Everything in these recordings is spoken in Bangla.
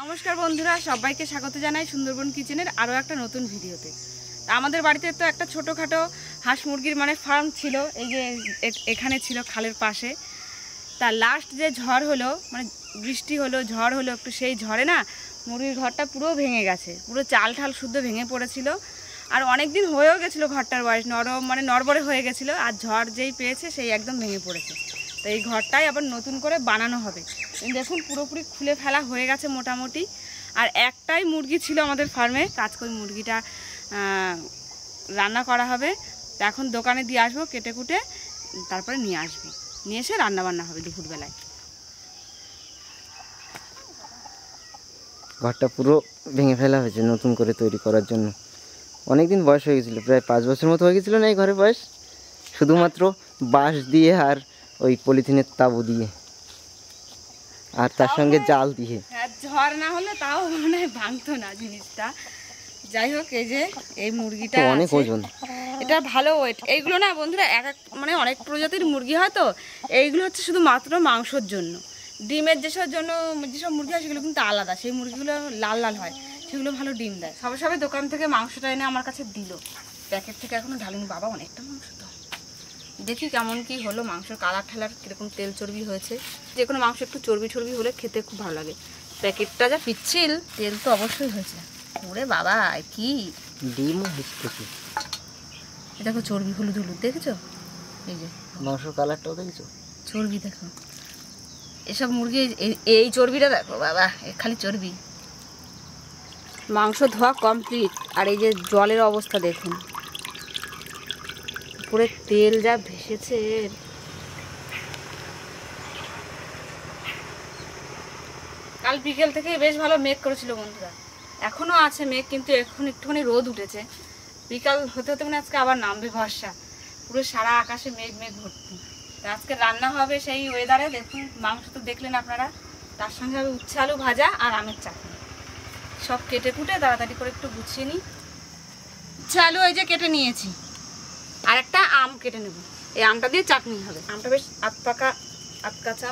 নমস্কার বন্ধুরা, সবাইকে স্বাগত জানাই সুন্দরবন কিচেনের আরও একটা নতুন ভিডিওতে। আমাদের বাড়িতে তো একটা ছোটোখাটো হাঁস মুরগির ফার্ম ছিল, এই যে এখানে ছিল খালের পাশে। তার লাস্ট যে ঝড় হলো, বৃষ্টি হলো, ঝড় হলো একটু, সেই ঝড়ে না মুরগির ঘরটা পুরো ভেঙে গেছে, পুরো চাল ঠাল শুদ্ধ ভেঙে পড়েছিল। আর অনেক দিন হয়েও গেছিলো, ঘরটার বয়স নড়বড়ে হয়ে গেছিলো, আর ঝড় যেই পেয়েছে সেই একদম ভেঙে পড়েছে। তো এই ঘরটাই আবার নতুন করে বানানো হবে। দেখুন পুরোপুরি খুলে ফেলা হয়ে গেছে মোটামুটি। আর একটাই মুরগি ছিল আমাদের ফার্মে, আজকে ওই মুরগিটা রান্না করা হবে। তো এখন দোকানে দিয়ে আসবো, কেটে কুটে তারপরে নিয়ে আসবো, নিয়ে এসে রান্নাবান্না হবে দুপুরবেলায়। ঘরটা পুরো ভেঙে ফেলা হয়েছে নতুন করে তৈরি করার জন্য। অনেক দিন বয়স হয়ে গেছিলো, প্রায় 5 বছর মতো হয়ে গেছিলো না এই ঘরের বয়স, শুধুমাত্র বাঁশ দিয়ে আর ওই পলিথিনের তাবু দিয়ে আর তার সঙ্গে জাল দিয়ে। ঝড় না হলে তাও ভাঙতো না জিনিসটা। যাই হোক, এই যে এই মুরগিটা অনেক ওজন, এটা ভালো ওয়েট। এইগুলো না বন্ধুরা এক অনেক প্রজাতির মুরগি হয়, তো এইগুলো হচ্ছে শুধু মাত্র মাংসর জন্য। ডিমের যেসব মুরগি হয় সেগুলো কিন্তু আলাদা, সেই মুরগিগুলো লাল লাল হয়, সেগুলো ভালো ডিম দেয়। সবে দোকান থেকে মাংসটা এনে আমার কাছে দিল, প্যাকেট থেকে এখনো ঢালিনি। বাবা অনেকটা মাংস তো, দেখি কেমন কি হলো। মাংসের কালার ঠালার কিরকম তেল চর্বি হয়েছে। যে কোনো মাংস একটু চর্বি হলে খেতে খুব ভালো লাগে। প্যাকেটটা যা পিচ্ছিল, তেল তো অবশ্যই হয়েছে। ওরে বাবা, কি ডিমও হচ্ছে, দেখো চর্বি হলুদ হলুদ, দেখেছো? এই যে মাংসের কালারটাও দেখেছো, চর্বি দেখো। এসব মুরগি এই চর্বিটা দেখো বাবা, খালি চর্বি। মাংস ধোয়া কমপ্লিট, আর এই যে জলের অবস্থা দেখুন, পুরো তেল যা ভেসেছে। কাল বিকেল থেকে বেশ ভালো মেঘ করেছিল বন্ধুরা, এখনো আছে মেঘ, কিন্তু এখন একটুখানি রোদ উঠেছে। বিকাল হতে হতে আজকে আবার নামবে ভরসা। পুরো সারা আকাশে মেঘ ভর্তি। আজকে রান্না হবে সেই ওয়েদারে। দেখুন মাংস তো দেখলেন আপনারা, তার সঙ্গে হবে উচ্ছে আলু ভাজা আর আমের চাটনি। সব কেটে কুটে তাড়াতাড়ি করে একটু গুছিয়ে নিই। উচ্ছে আলু এই যে কেটে নিয়েছি, আর একটা আম কেটে নেব। এই আমটা দিয়ে চাটনি হবে। আমটা বেশ আধ কাঁচা,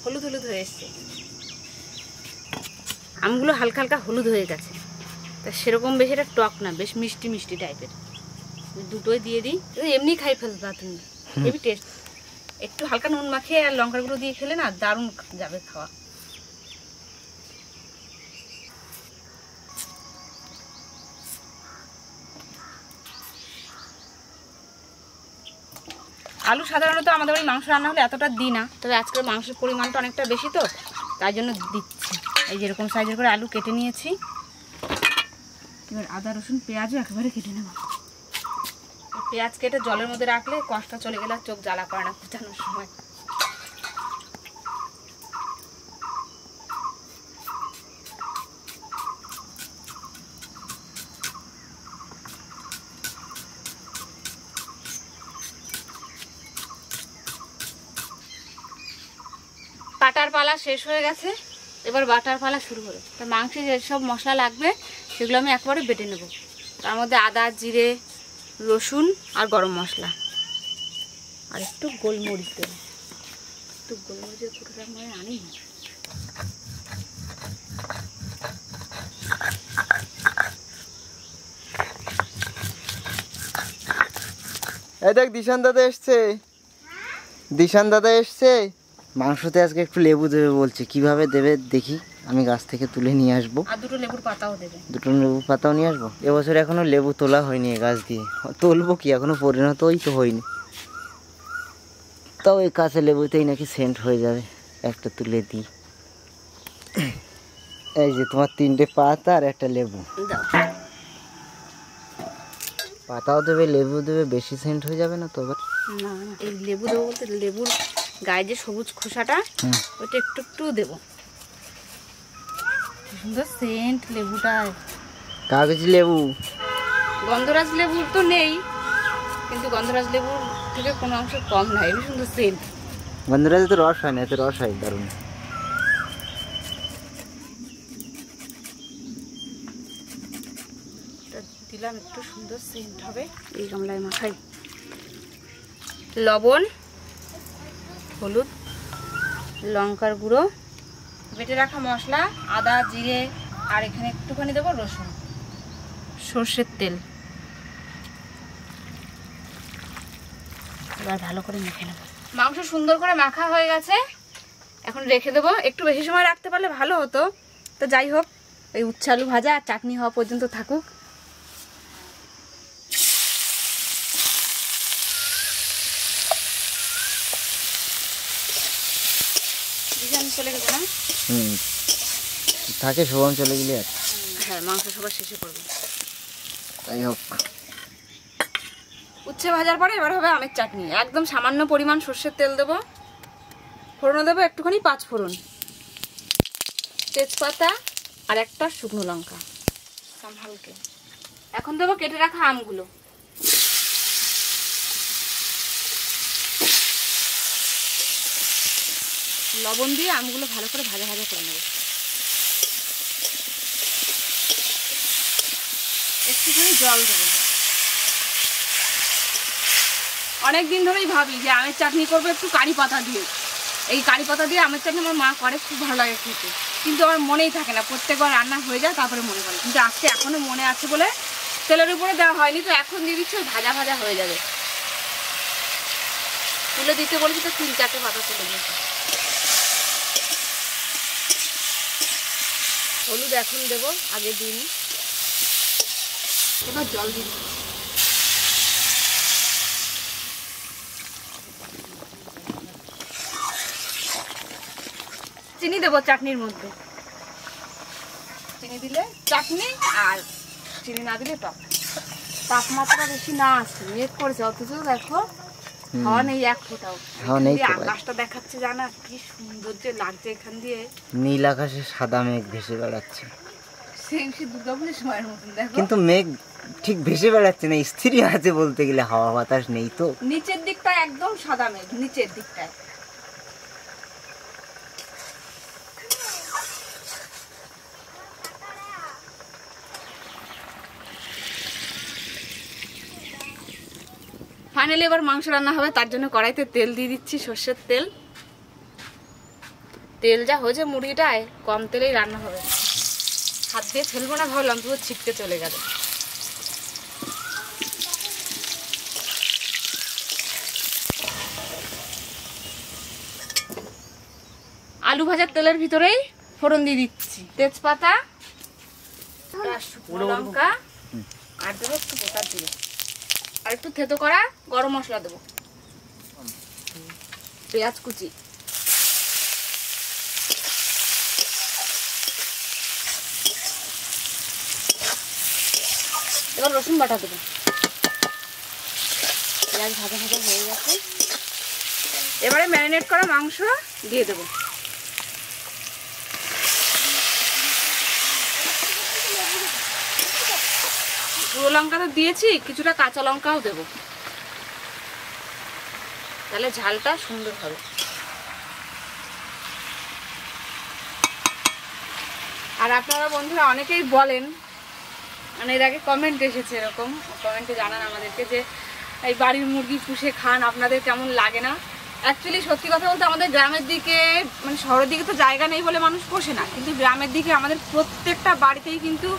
হলুদ হলুদ হয়ে এসছে। আমগুলো হালকা হালকা হলুদ হয়ে গেছে, তা সেরকম বেশি এটা টক না, বেশ মিষ্টি মিষ্টি টাইপের। দুটোই দিয়ে দিই, এমনি খাই ফেলবা তুমি, হেভি টেস্ট। একটু হালকা নুন মাখিয়ে আর লঙ্কার গুঁড়ো দিয়ে খেলে না দারুণ যাবে খাওয়া। আলু সাধারণত আমাদের বাড়ি মাংস রান্না হলে এতটা দিই না, তবে আজকের মাংসের পরিমাণটা অনেকটা বেশি, তো তাই জন্য দিচ্ছি। এই যেরকম সাইজের করে আলু কেটে নিয়েছি। এবার আদা রসুন পেঁয়াজও একেবারে কেটে নেব। পেঁয়াজ কেটে জলের মধ্যে রাখলে কষ্টটা চলে গেলে চোখ জ্বালা করে না কুচানোর সময়। বাটার পালা শেষ হয়ে গেছে, এবার বাটার পালা শুরু হলো। তা মাংসে যেসব মশলা লাগবে সেগুলো আমি একবারে বেটে নেব। তার মধ্যে আদা, জিরে, রসুন আর গরম মশলা, আর একটু গোলমরিচ দেব। একটু গোলমরিচের কুটোটা আনি। এই দেখ দিশান দাদা এসছে। মাংসতে আজকে একটু লেবু দেবে বলছে, কিভাবে দেবে দেখি, আমি গাছ থেকে তুলে নিয়ে আসবো। আর দুটো লেবুর পাতাও দেবে। দুটো লেবুর পাতাও নিয়ে আসবো। এবছর এখনো লেবু তোলা হয়নি গাছ দিয়ে, তুলবো কি, এখনো পরিণতই তো হয়নি। তাও এই কাঁচা লেবুতেই নাকি সেন্ট হয়ে যাবে। একটা তুলে দিই। এই যে তোমার 3টে পাতা আর একটা লেবু। পাতাও দেবে, লেবু দেবে, বেশি সেন্ট হয়ে যাবে না তো? আবার না, এই লেবু দেবো বলতে লেবুর গায়ে যে সবুজ খোসাটা, ওটা একটু একটু দেবো। সুন্দর সেন্ট লেবুটা। কাগজি লেবু, গন্ধরাজ লেবু তো নেই, কিন্তু গন্ধরাজ লেবুর থেকে কোনো অংশ কম না, হেবি সুন্দর সেন্ট। গন্ধরাজে তো রস হয় না, এতে রস হয় দারুণ। দিলাম, একটু সুন্দর সেন্ট হবে। এই গামলায় মাখাই। লবণ, হলুদ, লঙ্কার গুঁড়ো, বেটে রাখা মশলা, আদা, জিরে, আর এখানে একটুখানি দেবো রসুন, সর্ষের তেল। এবার ভালো করে মেখে নেব। মাংস সুন্দর করে মাখা হয়ে গেছে, এখন রেখে দেবো। একটু বেশি সময় রাখতে পারলে ভালো হতো, তো যাই হোক, এই উচ্ছে আলু ভাজা আর চাটনি হওয়া পর্যন্ত থাকুক। চলে গেছে না? থাকে, শুভম চলে গেলে আর। হ্যাঁ, মাংস সবার শেষে করবো। যাই হোক, উচ্ছে ভাজার পরে এবার হবে আমের চাটনি। একদম সামান্য পরিমাণ সর্ষের তেল দেবো, ফোড়ন দেবো একটুখানি 5 ফোড়ন, তেজপাতা আর একটা শুকনো লঙ্কা হালকা। এখন দেবো কেটে রাখা আমগুলো, লবণ দিয়ে আমগুলো ভালো করে ভাজা ভাজা করে নেব। একটুখানি জল দেবো। অনেকদিন ধরেই ভাবি যে আমের চাটনি করবো একটু কারি পাতা দিয়ে। এই কারি পাতা দিয়ে আমের চাটনি আমার মা করে, খুব ভালো লাগে খেতে, কিন্তু আমার মনেই থাকে না। প্রত্যেকবার রান্না হয়ে যায় তারপরে মনে পড়ে, কিন্তু আজকে এখনো মনে আছে বলে তেলের উপরে দেওয়া হয়নি, তো এখন দিয়ে দিচ্ছি, ভাজা ভাজা হয়ে যাবে। তুলে দিতে বলেছি তো 3-4টে পাতা তুলে দিয়েছি। হলুদ এখন দেবো, আগে দিন। এবার জল দিন। চিনি দেবো চাটনির মধ্যে। চিনি দিলে চাটনি, আর চিনি না দিলে টক। তাপমাত্রা বেশি না আছে, মেঘ করেছে, অথচ দেখো হাওয়া নেই এক ফোঁটাও। আকাশটা দেখাচ্ছে, জানা কি সুন্দর যে লাগছে এখান দিয়ে। নীল আকাশে সাদা মেঘ ভেসে বেড়াচ্ছে, সেই দুর্গাপুজোর সময়ের মতন দেখো। কিন্তু মেঘ ঠিক ভেসে বেড়াচ্ছে না, স্থির আছে বলতে গেলে, হাওয়া বাতাস নেই তো। নিচের দিকটা একদম সাদা মেঘ, নিচের দিকটায়। ফাইনালি এবার মাংস রান্না হবে, তার জন্য কড়াইতে তেল দিয়ে দিচ্ছি, সর্ষের তেল। তেল যা হয়েছে মুরগিটায়, কম তেলেই রান্না হবে। হাত দিয়ে ফেলবো না ভাবলাম, পুরো ছিটকে চলে গেল। আলু ভাজার তেলের ভিতরেই ফোড়ন দিয়ে দিচ্ছি, তেজপাতা, শুকনো লঙ্কা, আর দেবো একটু গোটা জিরে, আর একটু থেতো করা গরম মশলা দেবো, পেঁয়াজ কুচি, এবার রসুন বাটা দেবো। পেঁয়াজ ভাজা ভাজা হয়ে গেছে, এবারে ম্যারিনেট করা মাংস দিয়ে দেবো। পুরো লঙ্কা তো দিয়েছি, কিছুটা কাঁচা লঙ্কাও দেবো, তাহলে ঝালটা সুন্দর হবে। আর আপনারা বন্ধুরা অনেকেই বলেন, মানে এর আগে কমেন্ট এসেছে এরকম, কমেন্টে জানান আমাদেরকে যে এই বাড়ির মুরগি পুষে খান, আপনাদের কেমন লাগে না। অ্যাকচুয়ালি সত্যি কথা বলতে আমাদের গ্রামের দিকে, মানে শহরের দিকে তো জায়গা নেই বলে মানুষ পোষে না, কিন্তু গ্রামের দিকে আমাদের প্রত্যেকটা বাড়িতেই কিন্তু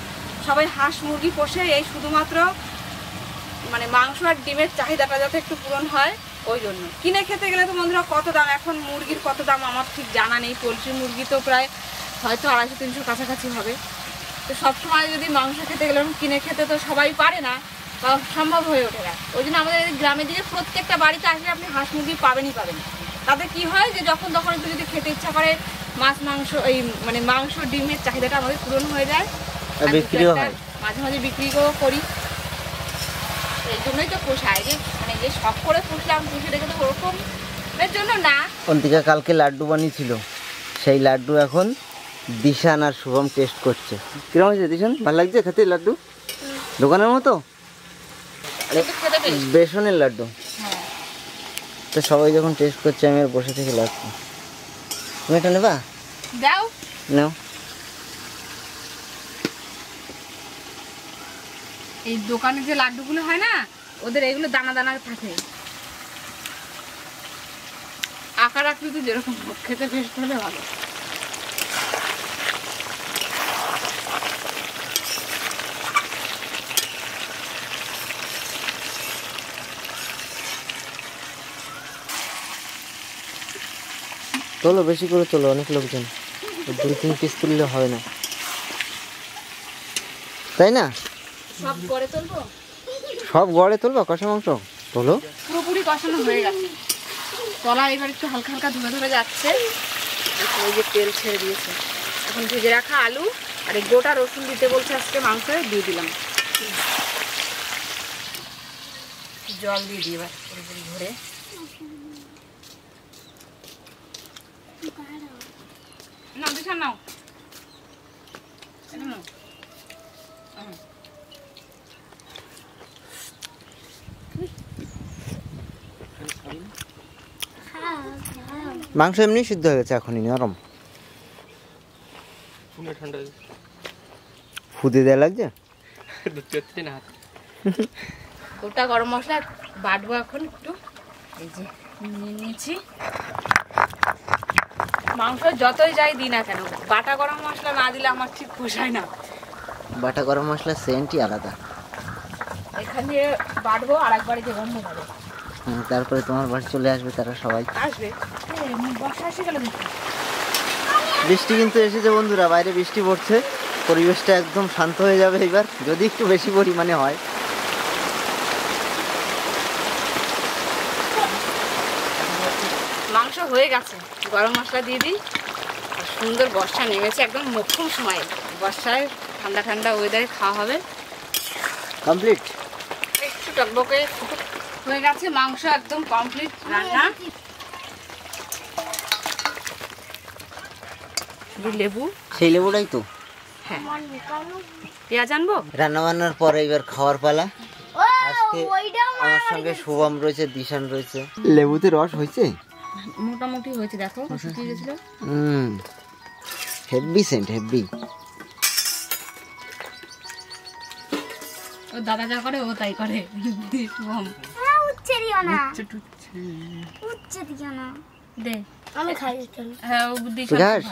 সবাই হাঁস মুরগি পোষে, এই শুধুমাত্র মানে মাংস আর ডিমের চাহিদাটা যাতে একটু পূরণ হয় ওই জন্য। কিনে খেতে গেলে তো বন্ধুরা কত দাম, এখন মুরগির কত দাম আমার ঠিক জানা নেই। পোলট্রি মুরগি তো প্রায় হয়তো 250-300 কাছাকাছি হবে। তো সবসময় যদি মাংস খেতে গেলে কিনে খেতে তো সবাই পারে না বা সম্ভব হয়ে ওঠে না, ওই জন্য আমাদের গ্রামের দিকে প্রত্যেকটা বাড়িতে আসলে আপনি হাঁস মুরগি পাবেনই পাবেন। তাতে কি হয় যে যখন তখন একটু যদি খেতে ইচ্ছা করে মাছ মাংস, এই মানে মাংস ডিমের চাহিদাটা আমাদের পূরণ হয়ে যায়, বিক্রিও হয়, মাঝে মাঝে বিক্রিও করি। এই জন্যই তো পোষায়, যে মানে যে শখ করে পুষলাম, পুষে রেখে তো ওরকম এর জন্য না। অন্তিকা কালকে লাড্ডু বানিয়েছিল, সেই লাড্ডু এখন দিশান আর শুভম টেস্ট করছে। কিরকম হয়েছে দিশান? ভালো লাগছে খেতে লাড্ডু? দোকানের মতো বেসনের লাড্ডু। তো সবাই যখন টেস্ট করছে আমি আর বসে থেকে লাগছে। তুমি এটা নেবা? দাও, নাও। এই দোকানে যে লাড্ডুগুলো হয় না, ওদের এগুলো দানা দানা থাকে, আকার আকৃতি যেরকম, খেতে টেস্ট হলে ভালো। তোলো বেশি করে তোলো, অনেক লোকজন, 2-3 পিস তুললে হয় না, তাই না? সব গড়ে তুলবো, সব গড়ে তুলবো কষা মাংস? তোলো। পুরোপুরি কষানো হয়ে গেছে, তলা এবার একটু হালকা হালকা ধরে ধরে যাচ্ছে। ওই যে তেল ছেড়ে দিয়েছে, এখন ভেজে রাখা আলু আর এই গোটা রসুন দিতে বলছে আজকে মাংসে, দিয়ে দিলাম। জল দিয়ে দিই এবার ধরে। নাও দিশা নাও, এটা নাও। মাংস এমনি সিদ্ধ হয়ে গেছে, এখনই নরম। ফুদে দেওয়া লাগছে। গোটা গরম মশলা বাটবো এখন একটু, এই যে নিয়ে নিয়েছি। মাংস যতই যাই দিই না কেন, বাটা গরম মশলা না দিলে আমার ঠিক পোষায় না। বাটা গরম মশলার সেন্টই আলাদা। এখানে বাটবো আর একবারে যে গন্ধ হবে। তারপরে তোমার বাড়ি চলে আসবে তারা সবাই। আসবে, বর্ষা এসে গেল দেখি। বৃষ্টি কিন্তু এসেছে বন্ধুরা, বাইরে বৃষ্টি পড়ছে, পরিবেশটা একদম শান্ত হয়ে যাবে এবার, যদি একটু বেশি পরিমাণে হয়। মাংস হয়ে গেছে, গরম মশলা দিয়ে দিই। সুন্দর বর্ষা নেমেছে, একদম মক্ষম সময়, বর্ষায় ঠান্ডা ঠান্ডা ওয়েদারে খাওয়া হবে। কমপ্লিট। একটু টকবকে হয়ে গেছে, মাংস একদম কমপ্লিট রান্না। লেবু, সেই লেবুটাই তো। হ্যাঁ, পেঁয়াজ আনবো। রান্না বান্নার পরে এবার খাওয়ার পালা। আজকে আমার সঙ্গে শুভম রয়েছে, দিশান রয়েছে। লেবুতে রস হয়েছে মোটামুটি হয়েছে, দেখো শুকিয়ে গেছিল। Heavy Saint, heavy. ও দাদা যা করে ও তাই করে। শুভম উচ্চে দিও না, উচ্চে দিও না, দে আমি খাই। হ্যাঁ, ও বুদ্ধি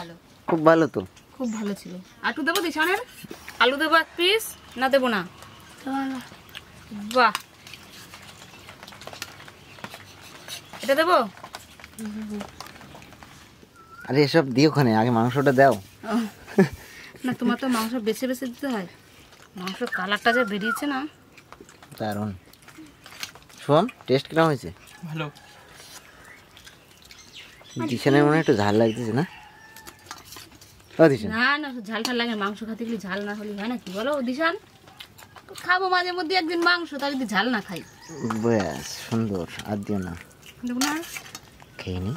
ভালো, খুব ভালো তো, খুব ভালো ছিল। আটু দেবো দিশানের, আলু দেবো 1 পিস, না দেবো না? বাহ, এটা দেবো। আরে এসব দিও, ওখানে আগে মাংসটা দাও। না, তোমার তো মাংস বেছে বেছে দিতে হয়, মাংস কালারটা যা বেরিয়েছে না, দারুণ। শুভম, টেস্ট কেমন হয়েছে? ভালো। দিশানের মনে হয় একটু ঝাল লাগতেছে না? দিশান, না না, ঝাল ঝাল লাগে, মাংস খেতে গেলে ঝাল না হলে হয় নাকি বলো দিশান? খাবো মাঝে মধ্যে একদিন মাংস, তাই যদি ঝাল না খাই। ব্যাস সুন্দর, আর দিও না, দেবো না? খেয়ে নি,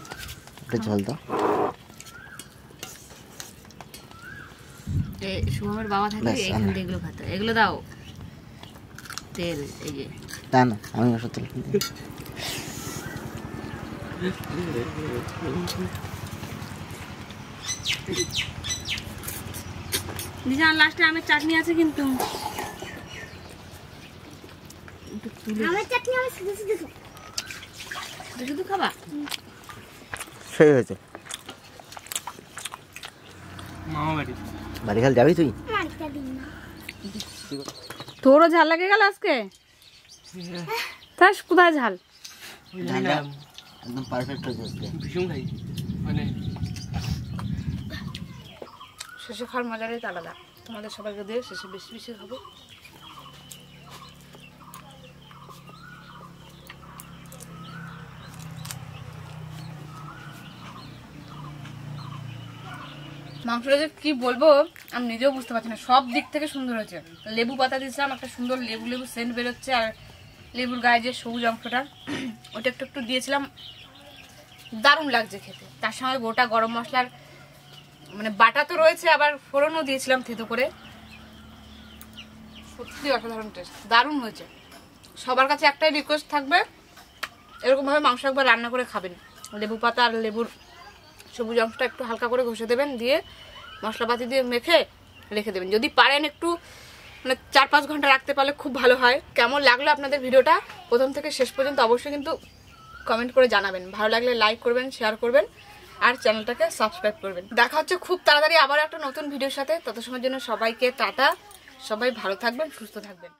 একটু ঝোল দাও। শুভমের বাবা থাকলে ব্যাস, এখান থেকে এগুলো খাতে, এগুলো দাও তেল, এই যে তা না, আমি ওষুধ তেল দিশান লাস্টে আমের চাটনি আছে কিন্তু। আমার চাটনি আমি শুধু শুধু শুধু খাবা? সেই হয়েছে। মামা বাড়ি। বাড়ি খাল যাবি তুই? মারটা দিই না। তোরও ঝাল লাগে গেল আজকে? তাই কোথায় ঝাল? ঝালটা একদম পারফেক্ট হয়েছে আজকে। ভীষণ খাই, মানে শেষে খাওয়ার মজাটাই তো আলাদা। তোমাদের সবাইকে দিয়ে শেষে বেশি বেশি খাবো। মাংসটা যে কি বলবো আমি নিজেও বুঝতে পারছি না, সব দিক থেকে সুন্দর হয়েছে। লেবু পাতা দিয়েছিলাম, একটা সুন্দর লেবু লেবু সেন্ট বেরোচ্ছে, আর লেবুর গায়ে যে সবুজ অংশটা ওটা একটু একটু দিয়েছিলাম, দারুণ লাগছে খেতে। তার সঙ্গে গোটা গরম মশলার মানে বাটা তো রয়েছে, আবার ফোড়নও দিয়েছিলাম থেতো করে, সত্যি অসাধারণ টেস্ট, দারুণ হয়েছে। সবার কাছে একটাই রিকোয়েস্ট থাকবে, এরকমভাবে মাংস একবার রান্না করে খাবেন। লেবু পাতা আর লেবুর সবুজ অংশটা একটু হালকা করে ঘষে দেবেন, দিয়ে মশলাপাতি দিয়ে মেখে রেখে দেবেন। যদি পারেন একটু মানে 4-5 ঘন্টা রাখতে পারলে খুব ভালো হয়। কেমন লাগলো আপনাদের ভিডিওটা প্রথম থেকে শেষ পর্যন্ত অবশ্যই কিন্তু কমেন্ট করে জানাবেন। ভালো লাগলে লাইক করবেন, শেয়ার করবেন, আর চ্যানেলটাকে সাবস্ক্রাইব করবেন। দেখা হচ্ছে খুব তাড়াতাড়ি আবার একটা নতুন ভিডিওর সাথে। তত সময়ের জন্য সবাইকে টাটা, সবাই ভালো থাকবেন, সুস্থ থাকবেন।